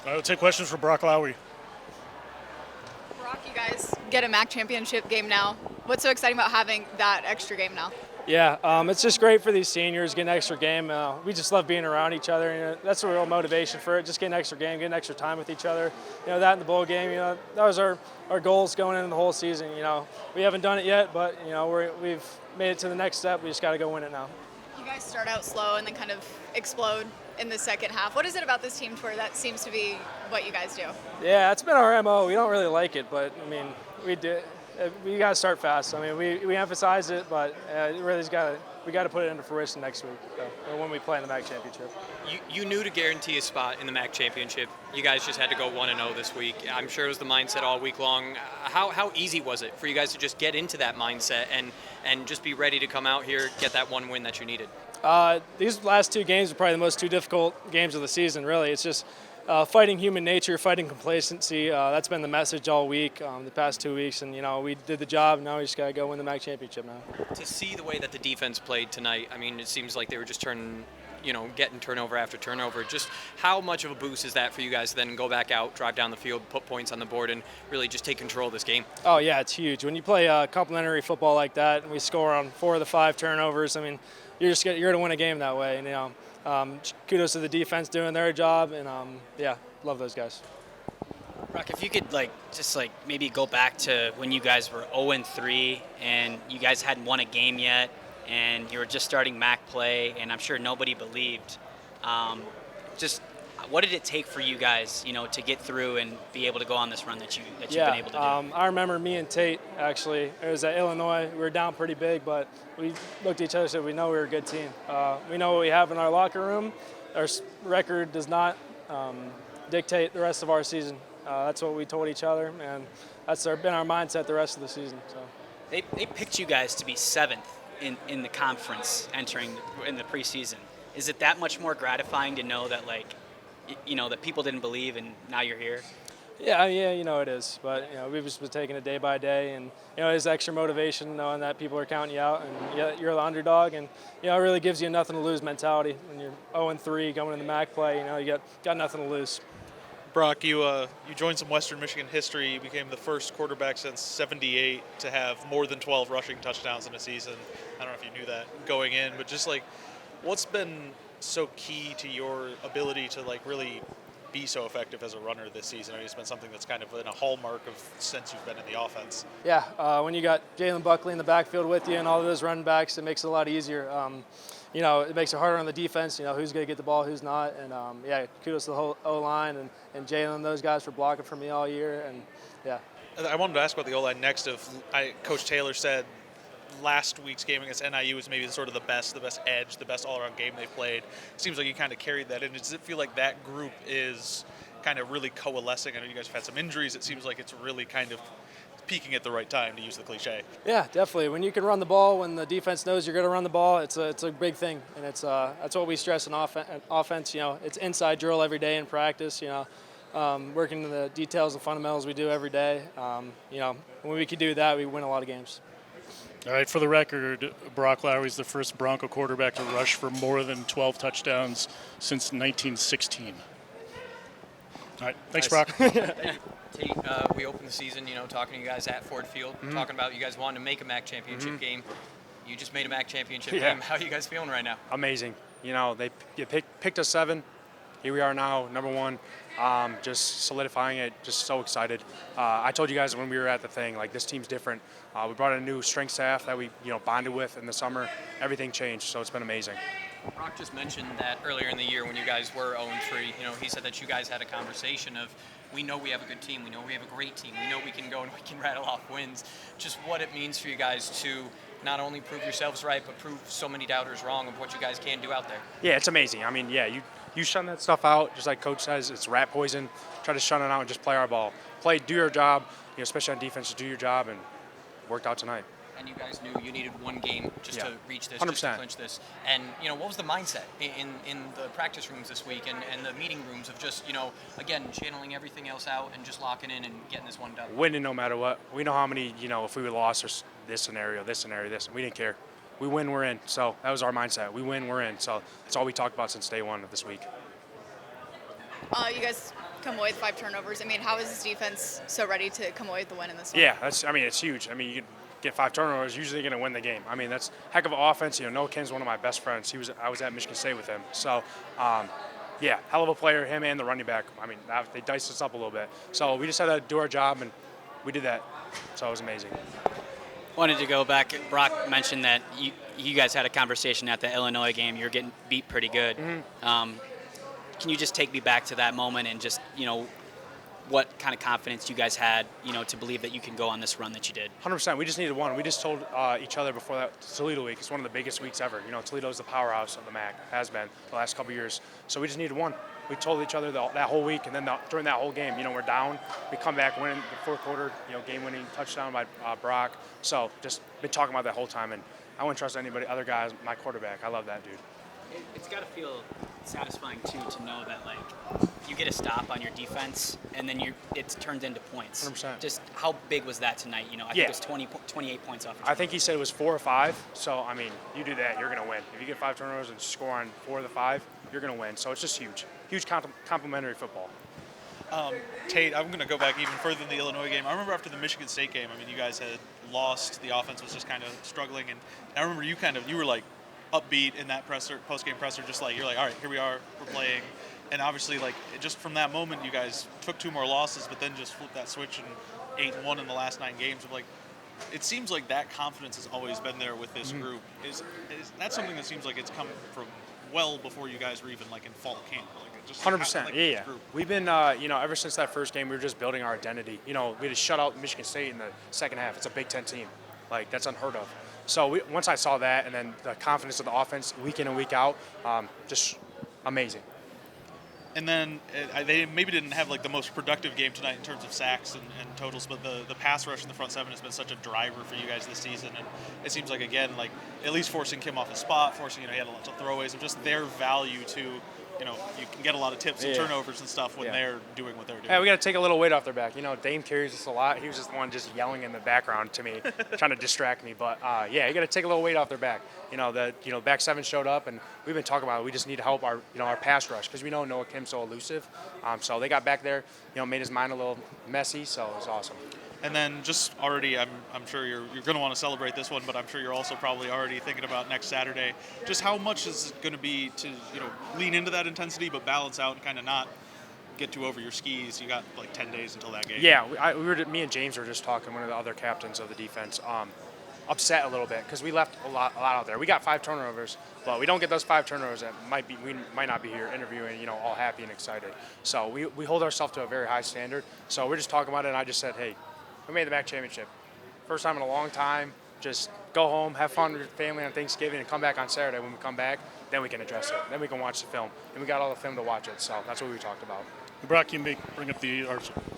I will take questions for Broc Lowry. Broc, you guys get a MAC championship game now. What's so exciting about having that extra game now? Yeah, it's just great for these seniors getting an extra game. We just love being around each other. That's the real motivation for it. Just getting an extra game, getting extra time with each other. That in the bowl game. That was our goals going into the whole season. We haven't done it yet, but we've made it to the next step. We just got to go win it now. You guys start out slow and then kind of explode in the second half. What is it about this team where that seems to be what you guys do? Yeah, it's been our MO. We don't really like it, but we did. We got to start fast. We emphasize it, but we got to put it into fruition next week when we play in the MAC championship. You knew to guarantee a spot in the MAC championship. You guys just had to go 1-0 this week. I'm sure it was the mindset all week long. How easy was it for you guys to just get into that mindset and just be ready to come out here, get that one win that you needed? These last two games are probably the most two difficult games of the season, really. It's just fighting human nature, fighting complacency. That's been the message all week, the past 2 weeks. And, we did the job. Now we just got to go win the MAC championship now. To see the way that the defense played tonight, it seems like they were just getting turnover after turnover. Just how much of a boost is that for you guys to then go back out, drive down the field, put points on the board, and really just take control of this game? Oh, yeah, it's huge. When you play complementary football like that and we score on 4 of the 5 turnovers, you're going to win a game that way. And, kudos to the defense doing their job, and love those guys. Broc, if you could maybe go back to when you guys were 0-3 and you guys hadn't won a game yet, and you were just starting MAC play, and I'm sure nobody believed. Just what did it take for you guys, to get through and be able to go on this run that you've been able to do? I remember me and Tate, actually. It was at Illinois. We were down pretty big, but we looked at each other and said, we know we're a good team. We know what we have in our locker room. Our record does not dictate the rest of our season. That's what we told each other, and that's been our mindset the rest of the season. So They picked you guys to be 7th in the conference entering in the preseason. Is it that much more gratifying to know that, that people didn't believe and now you're here? Yeah, it is. But, we've just been taking it day by day. And, there's extra motivation knowing that people are counting you out and you're the underdog. And, it really gives you a nothing to lose mentality. When you're 0-3 going in the MAC play, you got nothing to lose. Broc, you joined some Western Michigan history. You became the first quarterback since '78 to have more than 12 rushing touchdowns in a season. I don't know if you knew that going in, but just what's been so key to your ability to really be so effective as a runner this season? It's been something that's kind of been a hallmark of since you've been in the offense. Yeah, when you got Jalen Buckley in the backfield with you and all of those running backs, it makes it a lot easier. It makes it harder on the defense, who's going to get the ball, who's not. And, kudos to the whole O-line and Jalen, those guys for blocking for me all year. And, yeah. I wanted to ask about the O-line next. Coach Taylor said last week's game against NIU was maybe sort of the best edge, the best all-around game they played. Seems like you kind of carried that in. Does it feel like that group is kind of really coalescing? I know you guys have had some injuries. It seems like it's really kind of peaking at the right time, to use the cliche. Yeah, definitely. When you can run the ball, when the defense knows you're going to run the ball, it's a big thing, and that's what we stress in offense. It's inside drill every day in practice. Working the details and fundamentals we do every day. When we can do that, we win a lot of games. All right, for the record, Broc Lowry is the first Bronco quarterback to rush for more than 12 touchdowns since 1916. All right, thanks, Nice. Broc. Tate, we opened the season, talking to you guys at Ford Field, talking about you guys wanting to make a MAC championship game. You just made a MAC championship game. How are you guys feeling right now? Amazing. They picked us 7. Here we are now, number 1. Just solidifying it. Just so excited. I told you guys when we were at the thing, this team's different. We brought in a new strength staff that we, bonded with in the summer. Everything changed, so it's been amazing. Broc just mentioned that earlier in the year when you guys were 0-3, he said that you guys had a conversation of, we know we have a good team, we know we have a great team, we know we can go and we can rattle off wins. Just what it means for you guys to not only prove yourselves right, but prove so many doubters wrong of what you guys can do out there. Yeah, it's amazing. You shun that stuff out, just like Coach says, it's rat poison. Try to shun it out and just play our ball. Do your job, especially on defense, to do your job, and worked out tonight. And you guys knew you needed one game just to reach this, 100%. just to clinch this. And, what was the mindset in the practice rooms this week and the meeting rooms of just, again, channeling everything else out and just locking in and getting this one done? Winning no matter what. We know how many, if we would lost or this scenario, this. We didn't care. We win, we're in. So that was our mindset. We win, we're in. So that's all we talked about since day one of this week. You guys come away with 5 turnovers. I mean, how is this defense so ready to come away with the win in this one? Yeah, it's huge. I mean, you get 5 turnovers, usually going to win the game. I mean, that's a heck of an offense. Noah Kim's one of my best friends. I was at Michigan State with him. So, yeah, hell of a player, him and the running back. I mean, they diced us up a little bit. So we just had to do our job, and we did that. So it was amazing. Wanted to go back. Broc mentioned that you guys had a conversation at the Illinois game. You were getting beat pretty good. Mm-hmm. Can you just take me back to that moment and just, what kind of confidence you guys had, to believe that you can go on this run that you did? 100%. We just needed one. We just told each other before that Toledo week. It's one of the biggest weeks ever. Toledo's the powerhouse of the MAC, has been the last couple of years. So we just needed one. We told each other that whole week, and then during that whole game, we're down. We come back, win in the fourth quarter, game-winning touchdown by Broc. So just been talking about that whole time, and I wouldn't trust anybody, other guys, my quarterback. I love that dude. It's got to feel satisfying too to know that you get a stop on your defense and then it's turned into points. 100%. Just how big was that tonight? I think it was 28 points off. I think he said it was 4 or 5. So I mean, you do that, you're gonna win. If you get 5 turnovers and score on 4 of the 5, you're gonna win. So it's just huge complimentary football. Tate, I'm going to go back even further than the Illinois game. I remember after the Michigan State game, I mean, you guys had lost. The offense was just kind of struggling, and I remember you were like upbeat in that post-game presser, just like you're like, all right, here we are, we're playing. And obviously, just from that moment, you guys took 2 more losses, but then just flipped that switch and 8-1 in the last 9 games. It seems like that confidence has always been there with this group. Is that something that seems like it's come from well before you guys were even in fall camp? 100%. Yeah. We've been, ever since that first game, we were just building our identity. We had to shut out Michigan State in the second half. It's a Big Ten team. That's unheard of. So once I saw that, and then the confidence of the offense week in and week out, just amazing. And then they maybe didn't have the most productive game tonight in terms of sacks and totals, but the pass rush in the front 7 has been such a driver for you guys this season. And it seems like, again, at least forcing Kim off his spot, forcing, he had a lot of throwaways, of just their value to, you can get a lot of tips and turnovers and stuff when they're doing what they're doing. Yeah, we got to take a little weight off their back. Dame carries us a lot. He was just the one just yelling in the background to me, trying to distract me. But you got to take a little weight off their back. The back 7 showed up, and we've been talking about it. We just need to help our pass rush because we know Noah Kim's so elusive. So they got back there, made his mind a little messy. So it was awesome. And then just already, I'm sure you're going to want to celebrate this one, but I'm sure you're also probably already thinking about next Saturday. Just how much is it going to be to lean into that intensity, but balance out and kind of not get too over your skis? You got 10 days until that game. Yeah, me and James were just talking, one of the other captains of the defense, upset a little bit because we left a lot out there. We got 5 turnovers, but we don't get those 5 turnovers. We might not be here interviewing, all happy and excited. So we hold ourselves to a very high standard. So we're just talking about it, and I just said, hey, we made the MAC championship. First time in a long time. Just go home, have fun with your family on Thanksgiving, and come back on Saturday. When we come back, then we can address it. Then we can watch the film. And we got all the film to watch it. So that's what we talked about. Broc, you bring up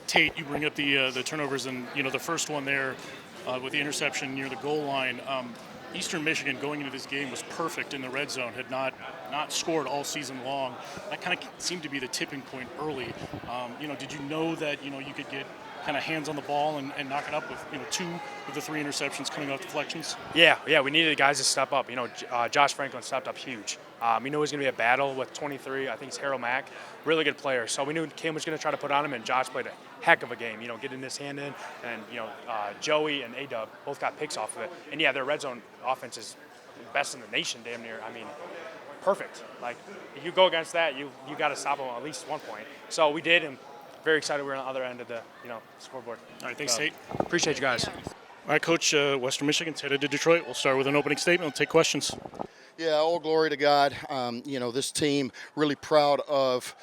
Tate, you bring up the turnovers, and the first one there with the interception near the goal line. Eastern Michigan going into this game was perfect in the red zone, had not scored all season long. That kind of seemed to be the tipping point early. Did you know that you could get kind of hands on the ball and knock it up with 2 of the 3 interceptions coming off deflections? Yeah, we needed the guys to step up. Josh Franklin stepped up huge. We knew it was going to be a battle with 23. I think it's Harold Mack, really good player. So we knew Kim was going to try to put on him, and Josh played a heck of a game. Getting his hand in, and Joey and A-Dub both got picks off of it. And their red zone offense is best in the nation, damn near. I mean, perfect. If you go against that, you got to stop them at least 1 point. So we did, and very excited we're on the other end of the scoreboard. All right, thanks, Tate. Appreciate you guys. All right, Coach, Western Michigan's headed to Detroit. We'll start with an opening statement. We'll take questions. Yeah, all glory to God. This team really proud of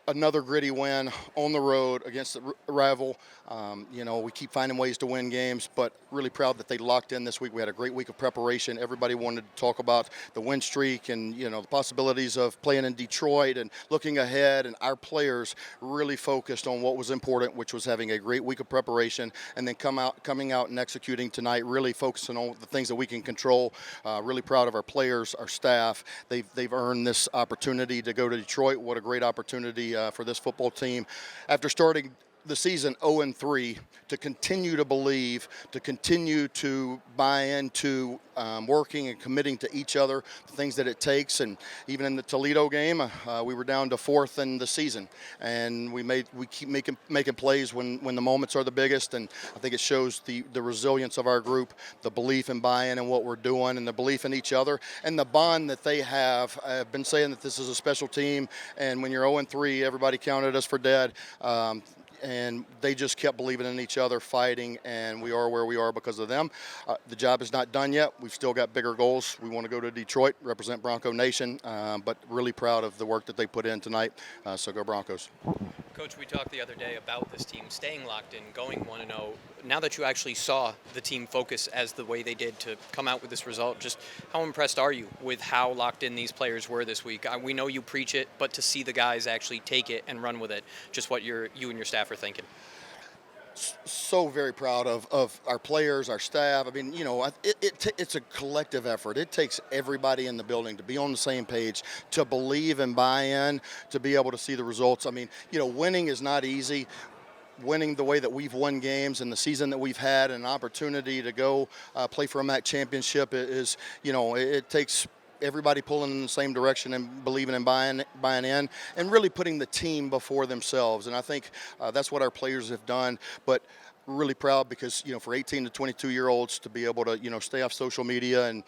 another gritty win on the road against the rival. We keep finding ways to win games, but really proud that they locked in this week. We had a great week of preparation. Everybody wanted to talk about the win streak and, the possibilities of playing in Detroit and looking ahead. And our players really focused on what was important, which was having a great week of preparation and then coming out and executing tonight, really focusing on the things that we can control. Really proud of our players, our staff. They've earned this opportunity to go to Detroit. What a great opportunity for this football team. After starting the season 0-3, to continue to believe, to continue to buy into working and committing to each other, the things that it takes. And even in the Toledo game, we were down to 4th in the season, and we keep making plays when the moments are the biggest. And I think it shows the resilience of our group, the belief and buy-in in what we're doing, and the belief in each other, and the bond that they have. I've been saying that this is a special team, and when you're 0-3, everybody counted us for dead. And they just kept believing in each other, fighting, and we are where we are because of them. The job is not done yet. We've still got bigger goals. We want to go to Detroit, represent Bronco Nation, but really proud of the work that they put in tonight. So go Broncos. Coach, we talked the other day about this team staying locked in, going 1-0. Now that you actually saw the team focus as the way they did to come out with this result, just how impressed are you with how locked in these players were this week? We know you preach it, but to see the guys actually take it and run with it, just what you and your staff are thinking. So very proud of our players, our staff. I mean, it's a collective effort. It takes everybody in the building to be on the same page, to believe and buy in, to be able to see the results. I mean, winning is not easy. Winning the way that we've won games and the season that we've had, and an opportunity to go play for a MAC championship is, it takes everybody pulling in the same direction and believing and buying in, and really putting the team before themselves. And I think that's what our players have done. But really proud because, for 18 to 22-year-olds to be able to, stay off social media and,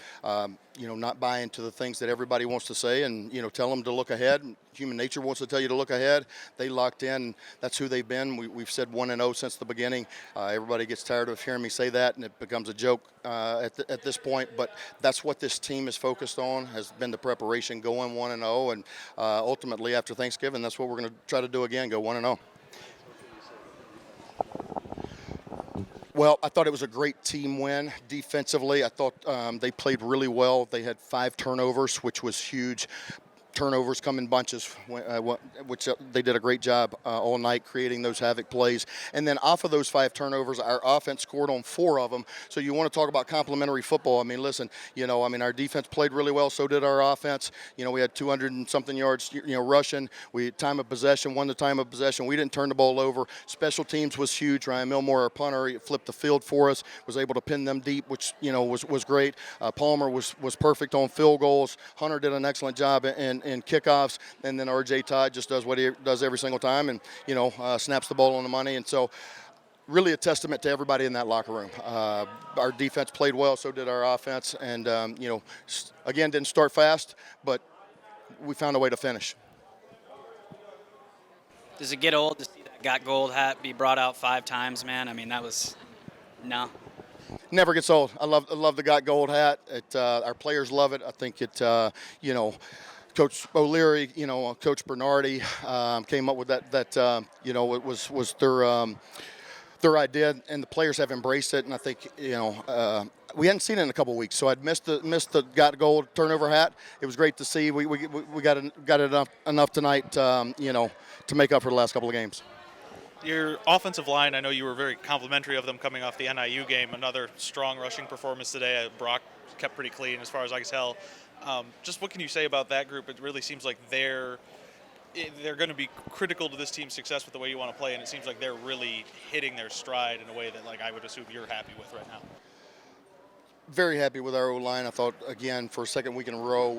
not buy into the things that everybody wants to say and, tell them to look ahead. Human nature wants to tell you to look ahead. They locked in. That's who they've been. We've said 1-0 since the beginning. Everybody gets tired of hearing me say that, and it becomes a joke at this point. But that's what this team is focused on, has been the preparation going 1-0. And ultimately, after Thanksgiving, that's what we're going to try to do again, go 1-0. Well, I thought it was a great team win. Defensively, I thought they played really well. They had 5 turnovers, which was huge. Turnovers come in bunches, which they did a great job all night creating those havoc plays. And then off of those 5 turnovers, our offense scored on 4 of them. So you want to talk about complementary football. I mean, listen, our defense played really well. So did our offense. We had 200 and something yards, rushing. We had time of possession, won the time of possession. We didn't turn the ball over. Special teams was huge. Ryan Milmore, our punter, he flipped the field for us, was able to pin them deep, which, was great. Palmer was perfect on field goals. Hunter did an excellent job in kickoffs, and then RJ Todd just does what he does every single time, and snaps the ball on the money. And so really a testament to everybody in that locker room. Our defense played well, so did our offense, and again, didn't start fast, but we found a way to finish. Does it get old to see that got gold hat be brought out 5 times, man? I mean, that was no. Never gets old. I love the got gold hat. Our players love it. I think it Coach O'Leary, Coach Bernardi came up with that. It was their idea, and the players have embraced it. And I think we hadn't seen it in a couple of weeks, so I'd missed the got gold turnover hat. It was great to see. We got it enough tonight, to make up for the last couple of games. Your offensive line, I know you were very complimentary of them coming off the NIU game. Another strong rushing performance today. Broc kept pretty clean as far as I can tell. Just what can you say about that group? It really seems like they're going to be critical to this team's success with the way you want to play, and it seems like they're really hitting their stride in a way that, I would assume you're happy with right now. Very happy with our O-line. I thought, again, for a second week in a row,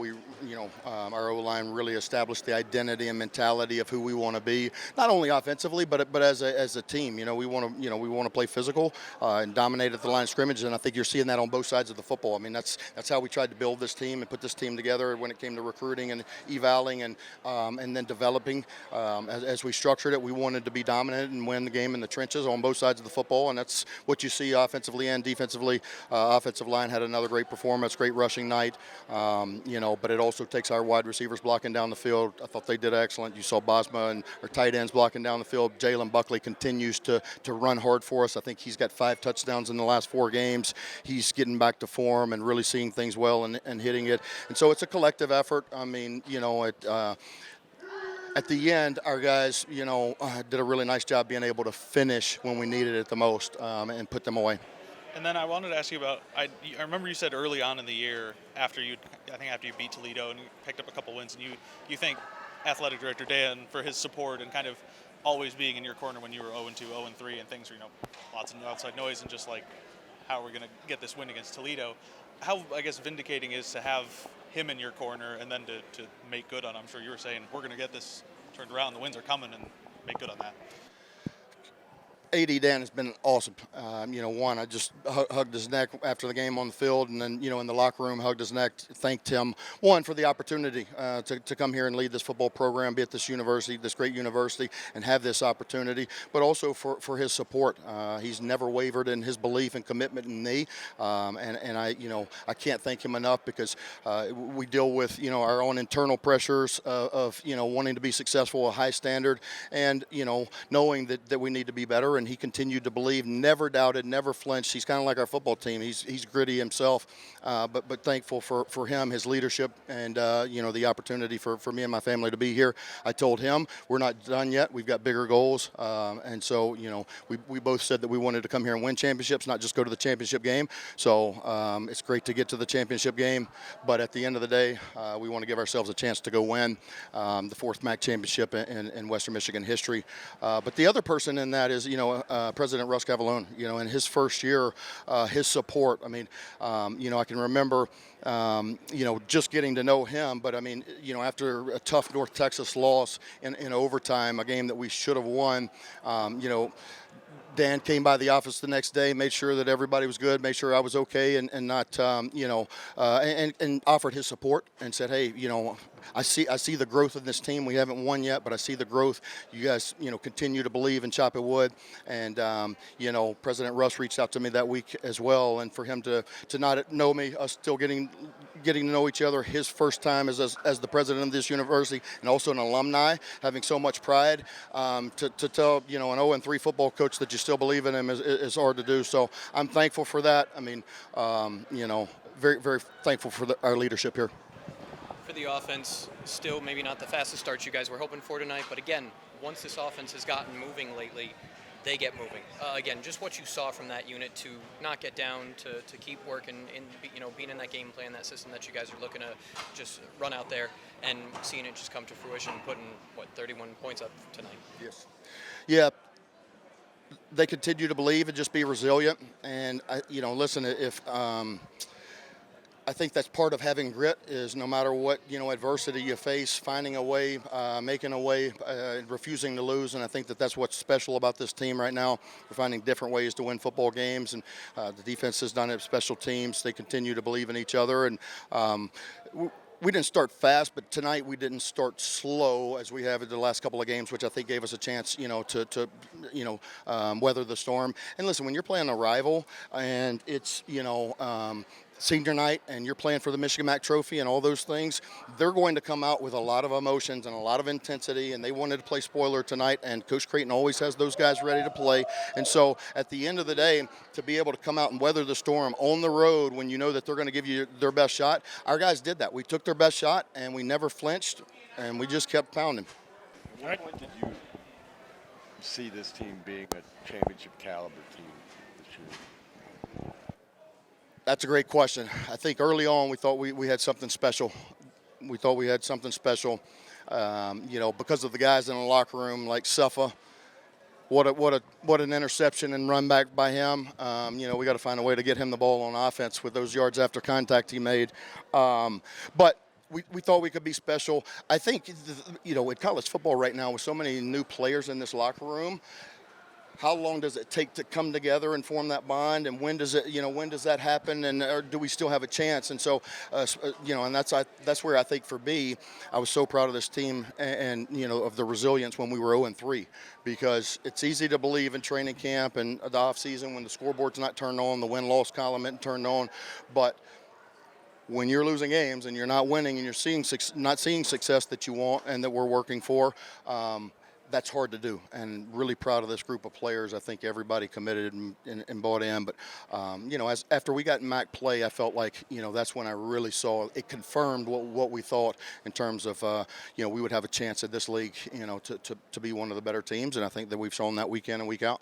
our O-line really established the identity and mentality of who we want to be, not only offensively, but as a team. We want to play physical and dominate at the line of scrimmage, and I think you're seeing that on both sides of the football. I mean, that's how we tried to build this team and put this team together when it came to recruiting and evaling and then developing. As we structured it, we wanted to be dominant and win the game in the trenches on both sides of the football, and that's what you see offensively and defensively. Offensive line had another great performance, great rushing night, but it also takes our wide receivers blocking down the field. I thought they did excellent. You saw Bosma and our tight ends blocking down the field. Jalen Buckley continues to run hard for us. I think he's got 5 touchdowns in the last 4 games. He's getting back to form and really seeing things well and hitting it. And so it's a collective effort. I mean, at the end, our guys, did a really nice job being able to finish when we needed it the most and put them away. And then I wanted to ask you about, I remember you said early on in the year, after you beat Toledo and you picked up a couple wins, and you thank Athletic Director Dan for his support and kind of always being in your corner when you were 0-2, 0-3, and things were, lots of outside noise and just like, how are we going to get this win against Toledo? How, I guess, vindicating is to have him in your corner and then to make good on, I'm sure you were saying, we're going to get this turned around, the wins are coming, and make good on that. AD Dan has been awesome. One, I just hugged his neck after the game on the field, and then, in the locker room, hugged his neck, thanked him, one, for the opportunity to come here and lead this football program, be at this university, this great university, and have this opportunity, but also for his support. He's never wavered in his belief and commitment in me, and I can't thank him enough because we deal with, our own internal pressures of wanting to be successful, a high standard, and, knowing that we need to be better. And he continued to believe, never doubted, never flinched. He's kind of like our football team. He's gritty himself, but thankful for him, his leadership, and the opportunity for me and my family to be here. I told him we're not done yet. We've got bigger goals, and so we both said that we wanted to come here and win championships, not just go to the championship game. So it's great to get to the championship game, but at the end of the day, we want to give ourselves a chance to go win the 4th MAC championship in Western Michigan history. But the other person in that is President Russ Cavallone, in his first year, his support. I mean, I can remember, just getting to know him. But, after a tough North Texas loss in overtime, a game that we should have won, Dan came by the office the next day, made sure that everybody was good, made sure I was okay, and not, and offered his support and said, hey, I see the growth of this team. We haven't won yet, but I see the growth. You guys, continue to believe in Choppy Wood. And, President Russ reached out to me that week as well. And for him to not know me, us still getting to know each other, his first time as the president of this university and also an alumni, having so much pride, to tell, an 0-3 football coach that you still believe in him is hard to do. So I'm thankful for that. Very, very thankful for our leadership here. For the offense, still maybe not the fastest start you guys were hoping for tonight, but again, once this offense has gotten moving lately, they get moving. Again, just what you saw from that unit to not get down, to keep working, in, being in that game plan, that system that you guys are looking to just run out there and seeing it just come to fruition, putting, 31 points up tonight. Yes. Yeah. They continue to believe and just be resilient. And, listen, if I think that's part of having grit is no matter what, adversity you face, finding a way, making a way, refusing to lose. And I think that's what's special about this team right now. We're finding different ways to win football games. And the defense has done it, special teams. They continue to believe in each other. And we didn't start fast, but tonight we didn't start slow as we have in the last couple of games, which I think gave us a chance, to weather the storm. And listen, when you're playing a rival and it's, senior night and you're playing for the Michigan MAC trophy and all those things, they're going to come out with a lot of emotions and a lot of intensity, and they wanted to play spoiler tonight, and Coach Creighton always has those guys ready to play. And so at the end of the day, to be able to come out and weather the storm on the road when you know that they're going to give you their best shot, our guys did that. We took their best shot and we never flinched, and we just kept pounding. All right. When did you see this team being a championship caliber team this year? That's a great question. I think early on we thought we had something special. We thought we had something special, because of the guys in the locker room like Suffa. What an interception and run back by him. We got to find a way to get him the ball on offense with those yards after contact he made. But we thought we could be special. I think, in college football right now with so many new players in this locker room, how long does it take to come together and form that bond, and when does that happen, and or do we still have a chance? And so, and that's where I think for me, I was so proud of this team and of the resilience when we were 0-3, because it's easy to believe in training camp and the off season when the scoreboard's not turned on, the win-loss column isn't turned on, but when you're losing games and you're not winning and you're not seeing success that you want and that we're working for, that's hard to do, and really proud of this group of players. I think everybody committed and bought in. But, after we got in MAC play, I felt like, that's when I really saw it confirmed what we thought in terms of, we would have a chance at this league, to be one of the better teams. And I think that we've shown that week in and week out.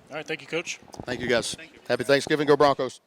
All right. Thank you, Coach. Thank you, guys. Happy Thanksgiving. Go Broncos.